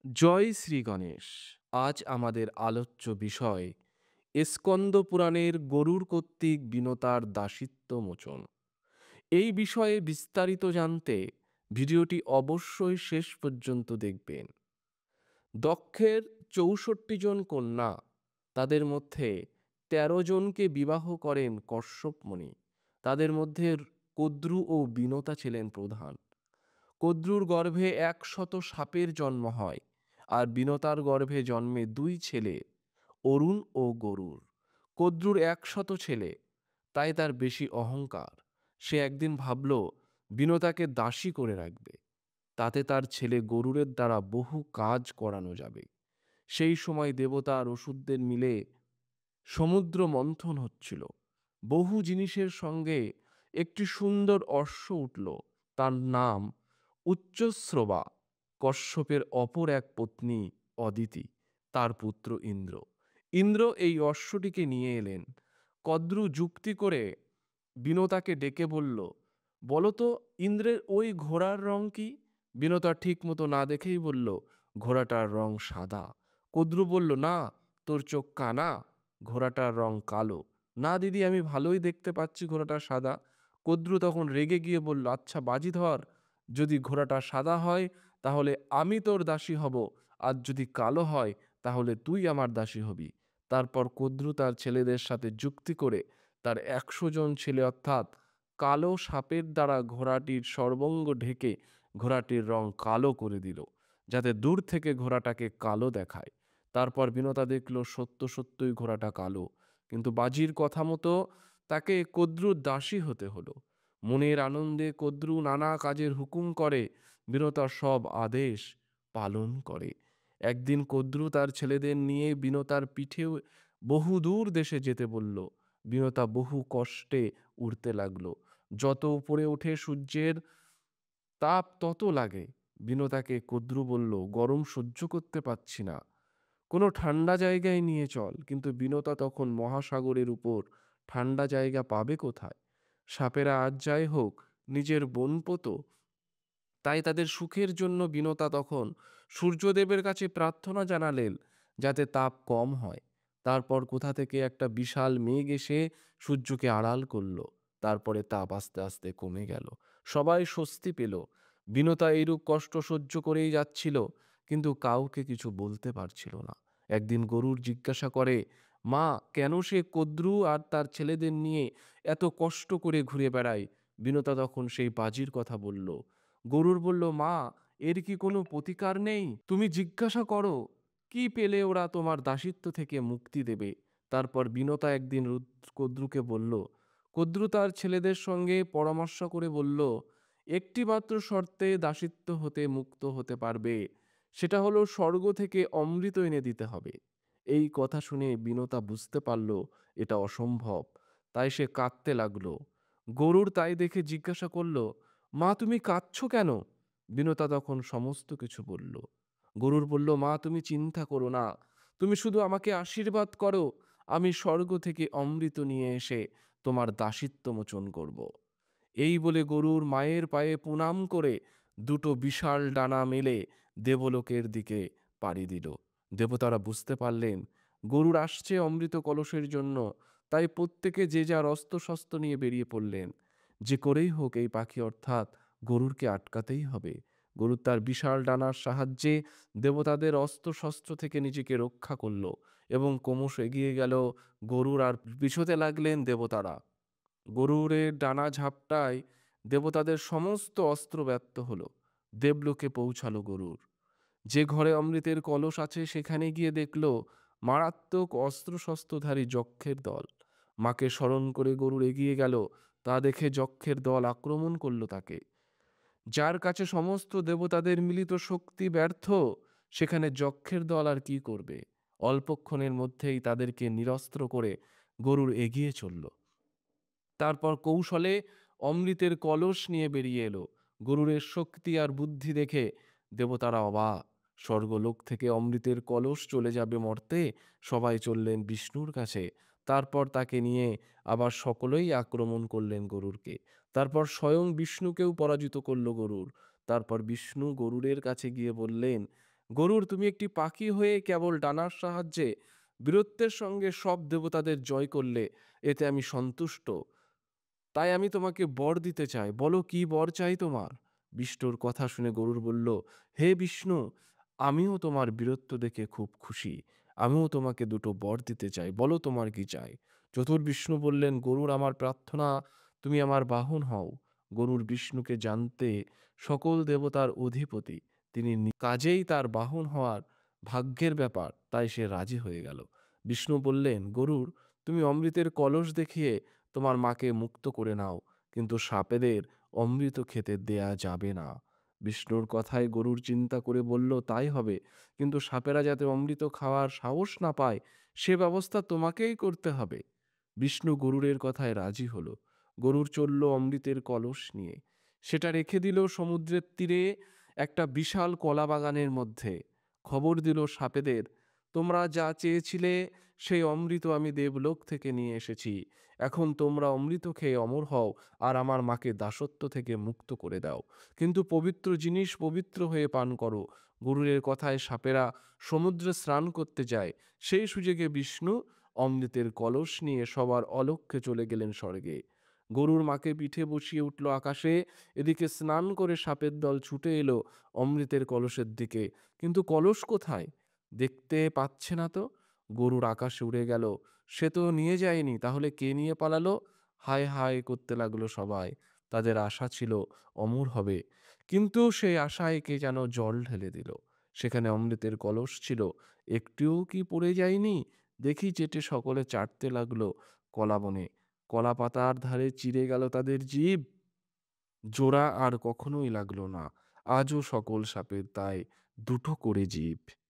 জয় শ্রী গণেশ। আজ আমাদের আলোচ্য বিষয় স্কন্দ পুরাণের গরুড় কর্তৃক বিনতার দাসিত্ব মোচন। এই বিষয়ে বিস্তারিত জানতে ভিডিওটি অবশ্যই শেষ পর্যন্ত দেখবেন। দক্ষের ৬৪ জন কন্যা, তাদের মধ্যে ১৩ জনকে বিবাহ করেন কশ্যপ মুনি। তাদের মধ্যে কদ্রু ও বিনতা ছিলেন প্রধান। কদ্রুর গর্ভে ১০০ সাপের জন্ম হয়, আর বিনতার গর্ভে জন্মে ২ ছেলে, অরুণ ও গরুর। কদ্রুর ১০০ ছেলে, তাই তার বেশি অহংকার। সে একদিন ভাবল বিনতাকে দাসী করে রাখবে, তাতে তার ছেলে গরুরের দ্বারা বহু কাজ করানো যাবে। সেই সময় দেবতা আর অসুরদের মিলে সমুদ্র মন্থন হচ্ছিল। বহু জিনিসের সঙ্গে একটি সুন্দর অশ্ব উঠল, তার নাম উচ্চশ্রবা। কশ্যপের অপর এক পত্নী অদিতি, তার পুত্র ইন্দ্র। ইন্দ্র এই অশ্বটিকে নিয়ে এলেন। কদ্রু যুক্তি করে বিনতাকে ডেকে বলল, বলো তো ইন্দ্রের ওই ঘোড়ার রং কি? বিনতা ঠিক মতো না দেখেই বলল, ঘোড়াটার রং সাদা। কদ্রু বলল, না, তোর চোখ কানা, ঘোড়াটার রং কালো। না দিদি, আমি ভালোই দেখতে পাচ্ছি ঘোড়াটা সাদা। কদ্রু তখন রেগে গিয়ে বলল, আচ্ছা বাজি ধর, যদি ঘোড়াটা সাদা হয় তাহলে আমি তোর দাসী হব, আর যদি কালো হয় তাহলে তুই আমার দাসী হবি। তারপর কদ্রু তার ছেলেদের সাথে যুক্তি করে তার ১০০ জন ছেলে অর্থাৎ কালো সাপের দ্বারা ঘোড়াটির সর্বঙ্গ ঢেকে ঘোড়াটির রং কালো করে দিল, যাতে দূর থেকে ঘোড়াটাকে কালো দেখায়। তারপর বিনতা দেখল সত্য সত্যই ঘোড়াটা কালো, কিন্তু বাজির কথা মতো তাকে কদ্রুর দাসী হতে হলো। মনের আনন্দে কদ্রু নানা কাজের হুকুম করে, বিনতা সব আদেশ পালন করে। একদিন কদ্রু তার ছেলেদের নিয়ে বিনতার পিঠে বহু দূর দেশে যেতে বলল। বিনতা বহু কষ্টে উড়তে লাগলো। যত উপরে ওঠে সূর্যের তাপ তত লাগে। বিনতাকে কদ্রু বলল, গরম সহ্য করতে পারছি না, কোনো ঠান্ডা জায়গায় নিয়ে চল। কিন্তু বিনতা তখন মহাসাগরের উপর ঠান্ডা জায়গা পাবে কোথায়? সাপেরা আজ যাই হোক নিজের বোনপোতো, তাই তাদের সুখের জন্য বিনতা তখন সূর্যদেবের কাছে প্রার্থনা জানালেন যাতে তাপ কম হয়। তারপর কোথা থেকে একটা বিশাল মেঘ এসে সূর্যকে আড়াল করলো। তারপরে তাপ আস্তে আস্তে কমে গেল, সবাই স্বস্তি পেল। বিনতা এইরূপ কষ্ট সহ্য করেই যাচ্ছিল, কিন্তু কাউকে কিছু বলতে পারছিল না। একদিন গরুর জিজ্ঞাসা করে, মা, কেন সে কদ্রু আর তার ছেলেদের নিয়ে এত কষ্ট করে ঘুরে বেড়ায়? বিনতা তখন সেই বাজির কথা বলল। গরুর বলল, মা, এর কি কোনো প্রতিকার নেই? তুমি জিজ্ঞাসা করো, কি পেলে ওরা তোমার দাসিত্ব থেকে মুক্তি দেবে? তারপর বিনতা একদিন কদ্রুকে বলল, কদ্রু তার ছেলেদের সঙ্গে পরামর্শ করে বলল, একটি মাত্র শর্তে দাসিত্ব হতে মুক্ত হতে পারবে, সেটা হলো স্বর্গ থেকে অমৃত এনে দিতে হবে। এই কথা শুনে বিনতা বুঝতে পারল এটা অসম্ভব, তাই সে কাঁদতে লাগলো। গরুর তাই দেখে জিজ্ঞাসা করলো, মা, তুমি কাঁদছো কেন? বিনতা তখন সমস্ত কিছু বলল। গরুর বলল, মা, তুমি চিন্তা করো না, তুমি শুধু আমাকে আশীর্বাদ করো, আমি স্বর্গ থেকে অমৃত নিয়ে এসে তোমার দাসিত্ব মোচন করব। এই বলে গরুর মায়ের পায়ে প্রণাম করে দুটো বিশাল ডানা মেলে দেবলোকের দিকে পাড়ি দিল। দেবতারা বুঝতে পারলেন গরুর আসছে অমৃত কলসের জন্য, তাই প্রত্যেকে যে যার অস্ত্র শস্ত্র নিয়ে বেরিয়ে পড়লেন। যে করেই হোক এই পাখি অর্থাৎ গরুরকে আটকাতেই হবে। গরু তার বিশাল ডানার সাহায্যে দেবতাদের অস্ত্র শস্ত্র থেকে নিজেকে রক্ষা করল এবং ক্রমশ এগিয়ে গেল গরুর, আর পিছোতে লাগলেন দেবতারা। গরুরের ডানা ঝাপটায় দেবতাদের সমস্ত অস্ত্র ব্যর্থ হলো। দেবলোকে পৌঁছালো গরুর। যে ঘরে অমৃতের কলস আছে সেখানে গিয়ে দেখল মারাত্মক অস্ত্রশস্ত্রধারী যক্ষের দল। মাকে স্মরণ করে গরুর এগিয়ে গেল, তা দেখে যক্ষের দল আক্রমণ করলো তাকে। যার কাছে সমস্ত দেবতাদের মিলিত শক্তি ব্যর্থ, সেখানে যক্ষের দল আর কি করবে? অল্পক্ষণের মধ্যেই তাদেরকে নিরস্ত্র করে গরুর এগিয়ে চলল। তারপর কৌশলে অমৃতের কলস নিয়ে বেরিয়ে এলো। গরুরের শক্তি আর বুদ্ধি দেখে দেবতারা অবাক। স্বর্গলোক থেকে অমৃতের কলস চলে যাবে মর্তে, সবাই চললেন বিষ্ণুর কাছে। তারপর তাকে নিয়ে আবার সকলেই আক্রমণ করলেন গরুরকে। তারপর স্বয়ং বিষ্ণুকেও পরাজিত করল গরুর। তারপর বিষ্ণু গরুরের কাছে গিয়ে বললেন, গরুর, তুমি একটি পাখি হয়ে কেবল ডানার সাহায্যে বীরত্বের সঙ্গে সব দেবতাদের জয় করলে, এতে আমি সন্তুষ্ট। তাই আমি তোমাকে বর দিতে চাই, বলো কি বর চাই তোমার? বিষ্ণুর কথা শুনে গরুর বলল, হে বিষ্ণু, আমিও তোমার বীরত্ব দেখে খুব খুশি। আমিও তোমাকে দুটো বর দিতে চাই, বলো তোমার কি চাই? চতুর্বিষ্ণু বললেন, গরুর, আমার প্রার্থনা তুমি আমার বাহন হও। গরুর বিষ্ণুকে জানতে সকল দেবতার অধিপতি, তিনি কাজেই তার বাহন হওয়ার ভাগ্যের ব্যাপার, তাই সে রাজি হয়ে গেল। বিষ্ণু বললেন, গরুর, তুমি অমৃতের কলস দেখিয়ে তোমার মাকে মুক্ত করে নাও, কিন্তু সাপেদের অমৃত খেতে দেয়া যাবে না। বিষ্ণুর কথায় গরুর চিন্তা করে বলল, তাই হবে, কিন্তু সাপেরা যাতে অমৃত খাওয়ার সাহস না পায়, সে ব্যবস্থা তোমাকেই করতে হবে। বিষ্ণু গরুরের কথায় রাজি হলো। গরুর চলল অমৃতের কলস নিয়ে। সেটা রেখে দিল সমুদ্রের তীরে একটা বিশাল কলা বাগানের মধ্যে। খবর দিল সাপেদের, তোমরা যা চেয়েছিলে সেই অমৃত আমি দেবলোক থেকে নিয়ে এসেছি। এখন তোমরা অমৃত খেয়ে অমর হও, আর আমার মাকে দাসত্ব থেকে মুক্ত করে দাও। কিন্তু পবিত্র জিনিস পবিত্র হয়ে পান করো। গরুরের কথায় সাপেরা সমুদ্রে স্নান করতে যায়। সেই সুযোগে বিষ্ণু অমৃতের কলস নিয়ে সবার অলক্ষ্যে চলে গেলেন স্বর্গে। গরুর মাকে পিঠে বসিয়ে উঠল আকাশে। এদিকে স্নান করে সাপের দল ছুটে এলো অমৃতের কলসের দিকে। কিন্তু কলস কোথায়? দেখতে পাচ্ছে না তো। গরুর আকাশে উড়ে গেল। সে তো নিয়ে যায়নি, তাহলে কে নিয়ে পালালো? হায় হায় করতে লাগলো সবাই। তাদের আশা ছিল অমর হবে, কিন্তু সেই আশায় কে যেন জল ঢেলে দিল। সেখানে অমৃতের কলস ছিল, একটিও কি পড়ে যায়নি? দেখি চেটে সকলে চাটতে লাগলো কলা বনে। কলা পাতার ধারে চিড়ে গেল তাদের জিভ। জোড়া আর কখনোই লাগলো না। আজও সকল সাপের তাই দুটো করে জিভ।